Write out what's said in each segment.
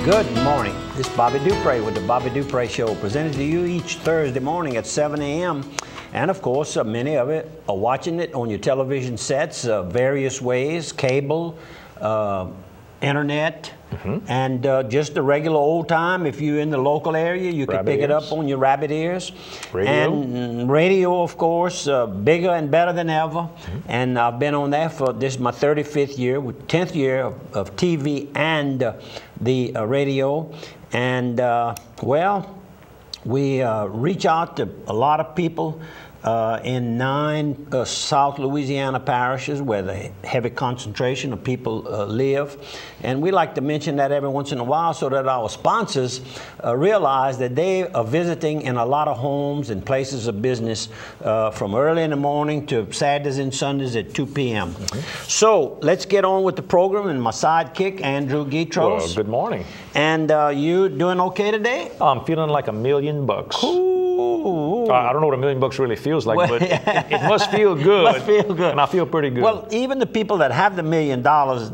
Good morning. This is Bobby Dupree with the Bobby Dupree Show, presented to you each Thursday morning at 7 a.m. And of course, many of it are watching it on your television sets, various ways, cable, internet, and just the regular old time. If you're in the local area, you can pick it up on your rabbit ears. Radio. And radio, of course, bigger and better than ever. And I've been on that for, this is my 35th year, 10th year of TV and the radio. And well, we reach out to a lot of people in 9 South Louisiana parishes where the heavy concentration of people live. And we like to mention that every once in a while so that our sponsors realize that they are visiting in a lot of homes and places of business from early in the morning to Saturdays and Sundays at 2 p.m. So let's get on with the program, and my sidekick, Andrew Bdthurs. Well, good morning. And you doing okay today? I'm feeling like $1,000,000. Cool. I don't know what $1,000,000 really feels like, but it must feel good. Must feel good. And I feel pretty good. Well, even the people that have the $1 million,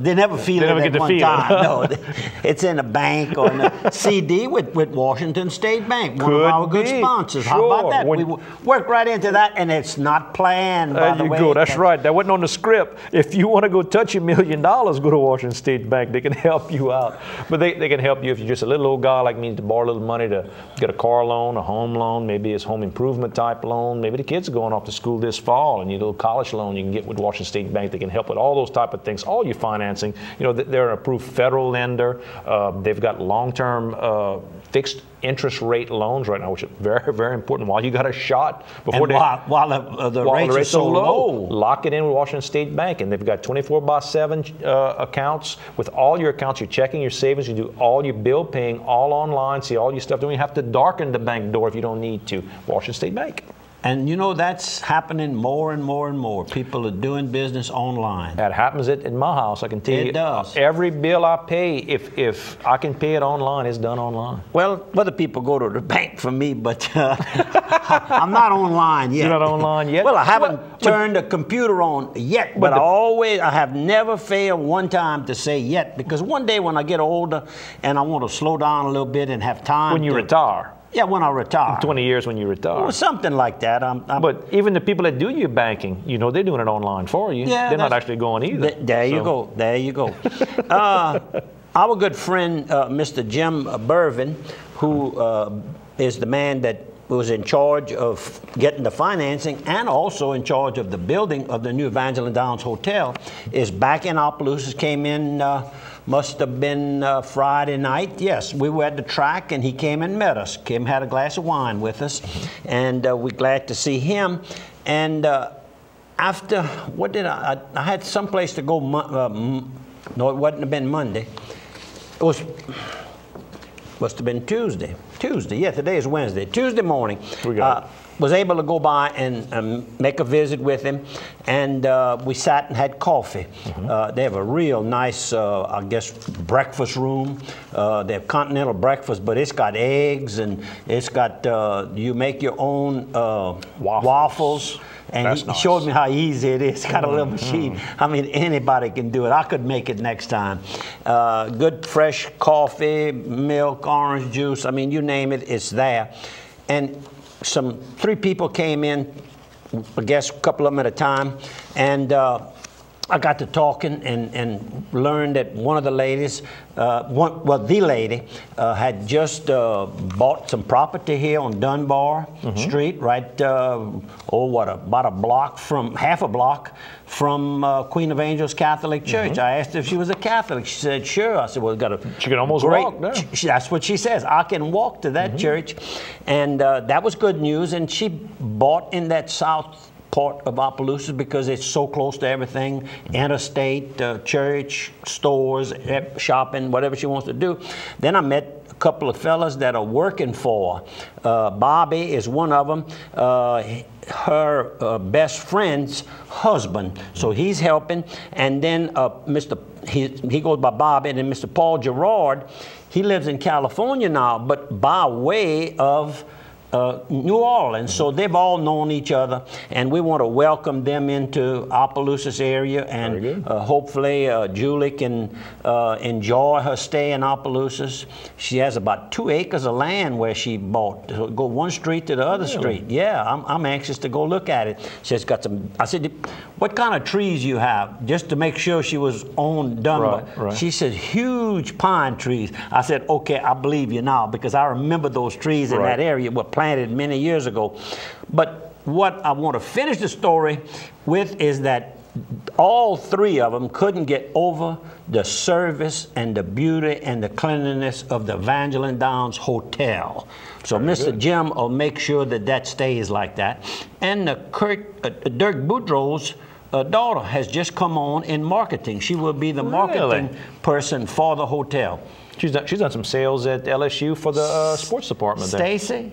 they never feel They never it get at to one feel time. it. No, it's in a bank or in a CD with Washington State Bank, one of our good sponsors. Sure. How about that? We work right into that, and it's not planned, by the way. There you go. That's right. That wasn't on the script. If you want to go touch $1 million, go to Washington State Bank. They can help you out. But they can help you if you're just a little old guy like me to borrow a little money to get a car loan, a home loan, maybe it's home improvement type loan. Maybe the kids are going off to school this fall and you need a little college loan you can get with Washington State Bank. They can help with all those type of things, all your financing. You know, they're an approved federal lender. They've got long-term fixed interest rate loans right now, which is very, very important. While you got a shot before while the rates are so low, lock it in with Washington State Bank, and they've got 24/7 accounts with all your accounts, your checking, your savings. You do all your bill paying all online. See all your stuff. Don't even have to darken the bank door if you don't need to. Washington State Bank. And you know, that's happening more and more and more. People are doing business online. That happens in my house, I can tell you. It does. Every bill I pay, if I can pay it online, it's done online. Well, other people go to the bank for me, but I'm not online yet. You're not online yet? Well, I haven't turned the computer on yet, but I have never failed one time to say yet, because one day when I get older and I want to slow down a little bit and have time when you retire. Yeah, when I retire. In 20 years when you retire. Well, something like that. But even the people that do your banking, you know, they're doing it online for you. Yeah, they're not actually going either. There you go. There you go. Our good friend, Mr. Jim Bervin, who is the man that was in charge of getting the financing and also in charge of the building of the new Evangeline Downs Hotel, is back in Opelousas. Came in, must have been Friday night. Yes, we were at the track and he came and met us. Kim had a glass of wine with us, and we're glad to see him. And after, what did I had someplace to go, no, it wouldn't have been Monday. It must have been Tuesday. Yeah, today is Wednesday. Tuesday morning, was able to go by and make a visit with him, and we sat and had coffee. They have a real nice, I guess, breakfast room. They have continental breakfast, but it's got eggs, and it's got, you make your own waffles. And he showed me how easy it is. It's got a little machine. I mean, anybody can do it. I could make it next time. Good fresh coffee, milk, orange juice. I mean, you name it, it's there. And 3 people came in, I guess a couple of them at a time, and I got to talking and learned that one of the ladies, the lady, had just bought some property here on Dunbar Street, right, about a block from, half a block from Queen of Angels Catholic Church. I asked if she was a Catholic. She said, sure. I said, well, she can almost walk there. That's what she says. I can walk to that church. And that was good news. And she bought in that south part of Opelousas because it's so close to everything, interstate, church, stores, shopping, whatever she wants to do. Then I met a couple of fellas that are working for. Bobby is one of them. Her best friend's husband, so he's helping. And then he goes by Bobby, and then Mr. Paul Gerard, he lives in California now, but by way of New Orleans. So they've all known each other, and we want to welcome them into Opelousas area, and hopefully Julie can enjoy her stay in Opelousas. She has about 2 acres of land where she bought. So go one street to the other street. Yeah, I'm anxious to go look at it. She's got some. I said, what kind of trees you have? Just to make sure she was done. She said, huge pine trees. I said, okay, I believe you now, because I remember those trees in that area were planted many years ago. But what I want to finish the story with is that all 3 of them couldn't get over the service and the beauty and the cleanliness of the Evangeline Downs Hotel. So Mr. Jim will make sure that that stays like that. And Dirk Boudreau's daughter has just come on in marketing. She will be the marketing person for the hotel. She's done some sales at LSU for the sports department there. Stacy?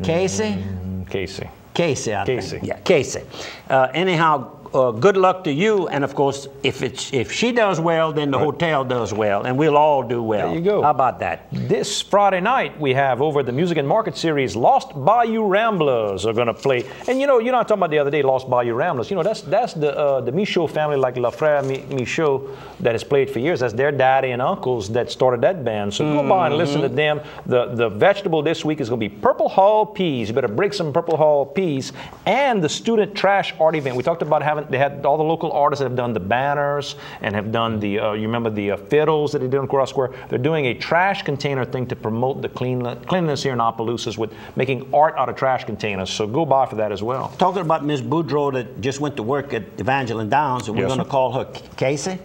Casey? Casey. Casey, I think. Yeah, Casey. Anyhow, good luck to you, and of course, if she does well, then the hotel does well, and we'll all do well. There you go. How about that? This Friday night, we have over the Music and Market Series, Lost Bayou Ramblers are going to play. And you know I'm talking about the other day, Lost Bayou Ramblers. You know, that's the Michaud family, like La Frère Michaud, that has played for years. That's their daddy and uncles that started that band. So go by and listen to them. The vegetable this week is going to be Purple Hull peas. You better break some Purple Hull peas. And the student trash art event. We talked about they had all the local artists that have done the banners and have done the, you remember the fiddles that they did in Cross Square? They're doing a trash container thing to promote the cleanliness here in Opelousas with making art out of trash containers. So go by for that as well. Talking about Miss Boudreau that just went to work at Evangeline Downs, and we're going to call her Casey?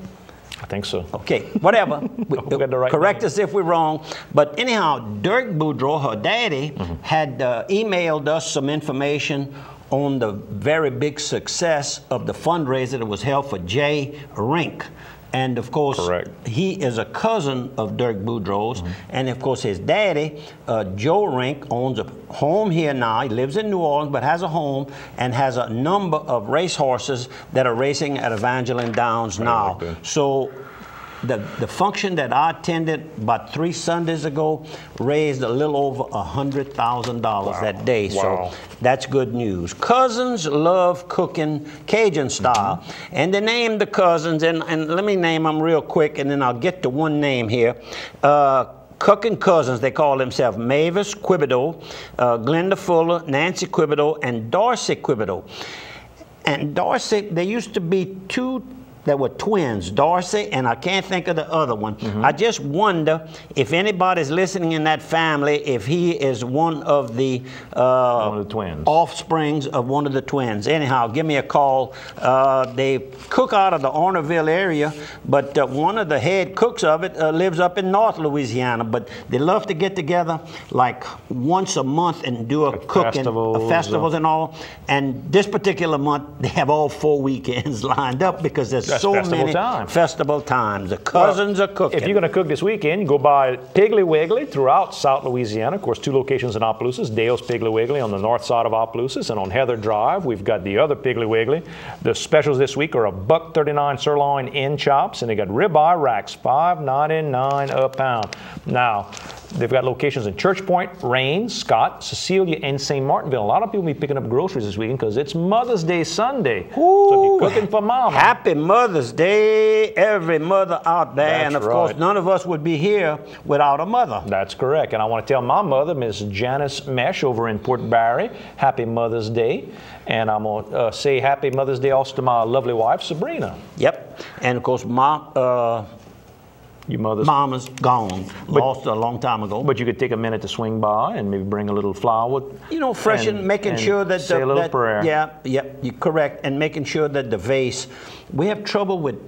I think so. Okay, whatever. Correct us if we're wrong. But anyhow, Dirk Boudreau, her daddy, had emailed us some information on the very big success of the fundraiser that was held for Jay Rink. And of course, he is a cousin of Dirk Boudreau's. And of course, his daddy, Joe Rink, owns a home here now. He lives in New Orleans, but has a home and has a number of racehorses that are racing at Evangeline Downs now. So the function that I attended about 3 Sundays ago raised a little over $100,000 that day. So that's good news. Cousins love cooking Cajun style. And they named the cousins, and let me name them real quick, and then I'll get to one name here. Cooking cousins, they call themselves Mavis Quibido, Glenda Fuller, Nancy Quibido, and Darcy Quibido. And Darcy, there used to be 2 that were twins, Darcy, and I can't think of the other one. I just wonder if anybody's listening in that family, if he is one of the twins, offsprings of one of the twins. Anyhow, give me a call. They cook out of the Ornerville area, but one of the head cooks of it lives up in North Louisiana, but they love to get together like once a month and do a cooking, festivals and all. And this particular month, they have all 4 weekends lined up because there's so many festival times. The cousins are cooking. If you're going to cook this weekend, go by Piggly Wiggly throughout South Louisiana. Of course, 2 locations in Opelousas. Dale's Piggly Wiggly on the north side of Opelousas, and on Heather Drive, we've got the other Piggly Wiggly. The specials this week are a $1.39 sirloin end chops, and they got ribeye racks, $5.99 a pound. Now, they've got locations in Church Point, Rains, Scott, Cecilia, and St. Martinville. A lot of people will be picking up groceries this weekend because it's Mother's Day Sunday. So if you're cooking for Mama. Happy Mother's Day, every mother out there. That's and of course, none of us would be here without a mother. That's correct. And I want to tell my mother, Miss Janice Mesh over in Port Barry, Happy Mother's Day. And I'm going to say Happy Mother's Day also to my lovely wife, Sabrina. Yep. And of course, your mama's gone, lost a long time ago. But you could take a minute to swing by and maybe bring a little flower. You know, freshen, making sure that say a little prayer. Yeah, you're correct, and making sure that the vase. We have trouble with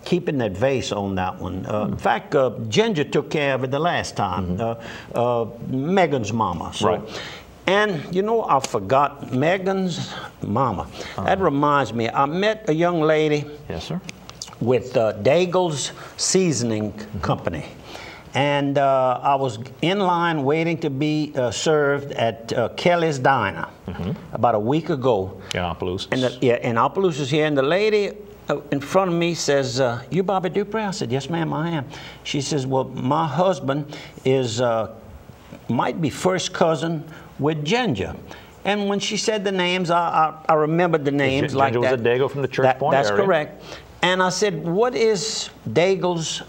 keeping that vase on that one. In fact, Ginger took care of it the last time. Megan's mama. So. And, you know, I forgot Megan's mama. That reminds me, I met a young lady. Yes, sir. With Daigle's Seasoning Company. And I was in line waiting to be served at Kelly's Diner about a week ago. In Opelousas. In Opelousas here. And the lady in front of me says, you Bobby Dupree? I said, yes, ma'am, I am. She says, well, my husband is, might be first cousin with Ginger. And when she said the names, I remembered the names Ginger like that. was a Dago from the Church Point That's area. correct. And I said, what is Dago's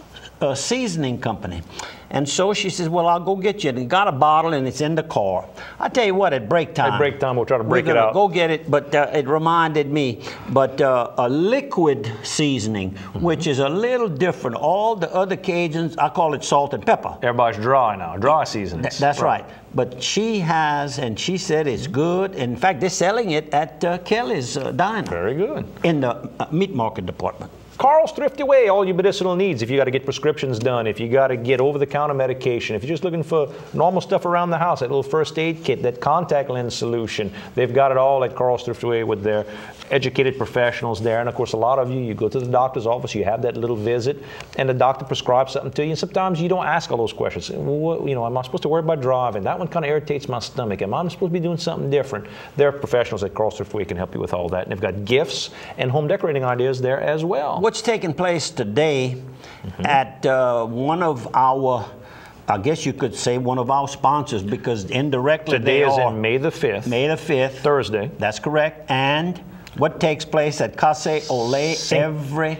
seasoning company? And so she says, well, I'll go get you. And got a bottle, and it's in the car. I tell you what, at break time. At break time, we'll try to break it out. Go get it, but it reminded me. But a liquid seasoning, which is a little different. All the other Cajuns, I call it salt and pepper. Everybody's dry now, dry seasonings. That's right. But she has, and she said it's good. In fact, they're selling it at Kelly's Diner. Very good. In the meat market department. Carl's Thrifty Way, all your medicinal needs. If you got to get prescriptions done, if you got to get over-the-counter medication, if you're just looking for normal stuff around the house, that little first aid kit, that contact lens solution, they've got it all at Carl's Thrifty Way with their educated professionals there. And of course, a lot of you go to the doctor's office, you have that little visit, and the doctor prescribes something to you. And sometimes you don't ask all those questions. Well, what, you know, am I supposed to worry about driving? That one kind of irritates my stomach. Am I supposed to be doing something different? Their professionals at Carl's Thrifty Way can help you with all that. And they've got gifts and home decorating ideas there as well. What's taking place today at one of our, I guess you could say one of our sponsors, because indirectly today is in May the 5th. May the 5th. Thursday. That's correct. And what takes place at Casa Olé every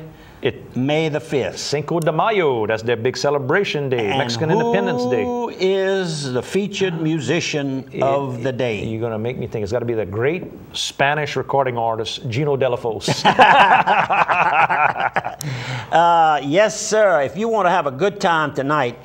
May the 5th? Cinco de Mayo. That's their big celebration day, and Mexican Independence Day. Who is the featured musician of the day? You're going to make me think. It's got to be the great Spanish recording artist, Gino Delafos. Yes, sir. If you want to have a good time tonight,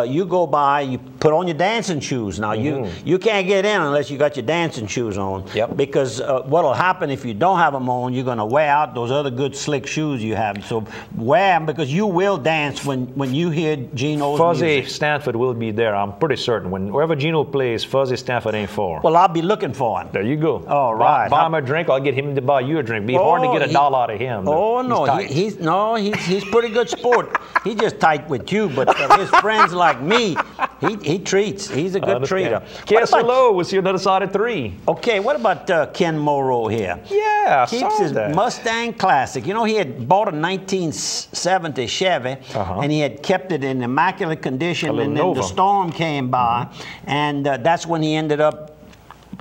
you go by, you put on your dancing shoes. Now, you can't get in unless you got your dancing shoes on. Yep. Because what'll happen if you don't have them on, you're going to wear out those other good slick shoes you have. So wear them, because you will dance when you hear Gino's Fuzzy music. Stanford will be there, I'm pretty certain. Wherever Gino plays, Fuzzy Stanford ain't far. Well, I'll be looking for him. There you go. All right. Buy him a drink, I'll get him to buy you a drink. Be hard to get a dollar out of him. Oh, no. He's pretty good sport. He's just tight with you, but his friends like me, he treats. He's a good treater. Hello, we'll see you on the other side at 3. Okay, what about Ken Morrow here? Yeah, Keeps his Mustang Classic. You know, he had bought a 1970 Chevy, and he had kept it in immaculate condition, and then the storm came by, and that's when he ended up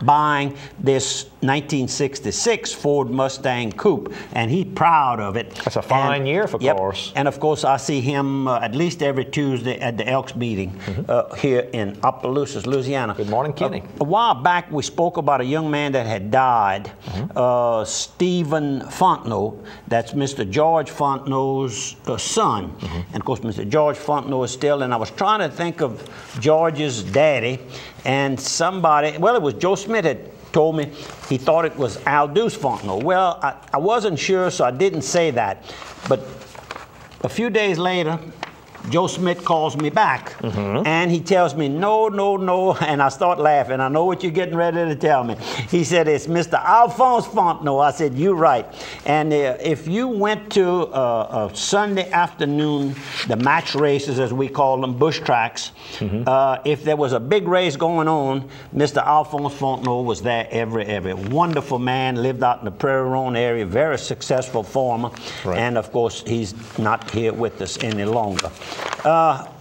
buying this 1966 Ford Mustang Coupe, and he's proud of it. That's a fine year for cars. And of course, I see him at least every Tuesday at the Elks meeting here in Opelousas, Louisiana. Good morning, Kenny. A while back, we spoke about a young man that had died, Stephen Fontenot. That's Mr. George Fontenot's son. And of course, Mr. George Fontenot is still, and I was trying to think of George's daddy, and somebody, well, it was Joe Smith had told me he thought it was Aldous Fontenot. Well, I wasn't sure, so I didn't say that. But a few days later, Joe Smith calls me back, and he tells me, no, no, no, and I start laughing. I know what you're getting ready to tell me. He said, it's Mr. Alphonse Fontenot. I said, you're right. And if you went to a Sunday afternoon, the match races, as we call them, bush tracks, if there was a big race going on, Mr. Alphonse Fontenot was there every. Wonderful man, lived out in the Prairie Ronde area, very successful farmer, and of course, he's not here with us any longer.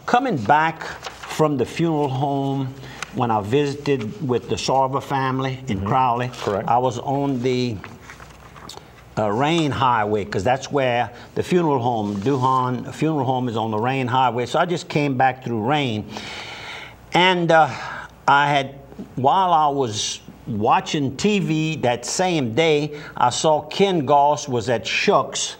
Coming back from the funeral home when I visited with the Sarver family in Crowley, I was on the Rain Highway, because that's where the funeral home, Duhan Funeral Home, is on the Rain Highway. So I just came back through Rain, and while I was watching TV that same day, I saw Ken Goss was at Shucks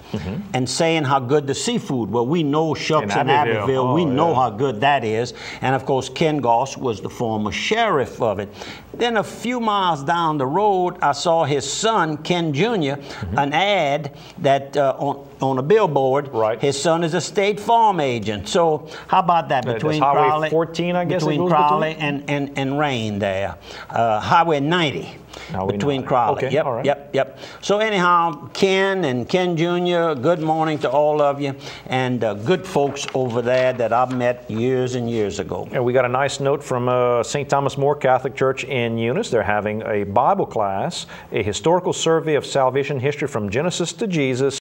and saying how good the seafood. Well, we know Shucks in Abbeville. We know how good that is. And of course, Ken Goss was the former sheriff of it. Then a few miles down the road, I saw his son, Ken Jr., an ad that on a billboard. His son is a State Farm agent. So how about that? Between Crowley, 14, I guess, between Crowley and Rain there. Highway 90. Between Crowley. Yep. So anyhow, Ken and Ken Jr., good morning to all of you, and good folks over there that I've met years and years ago. And we got a nice note from St. Thomas More Catholic Church in Eunice. They're having a Bible class, a historical survey of salvation history from Genesis to Jesus.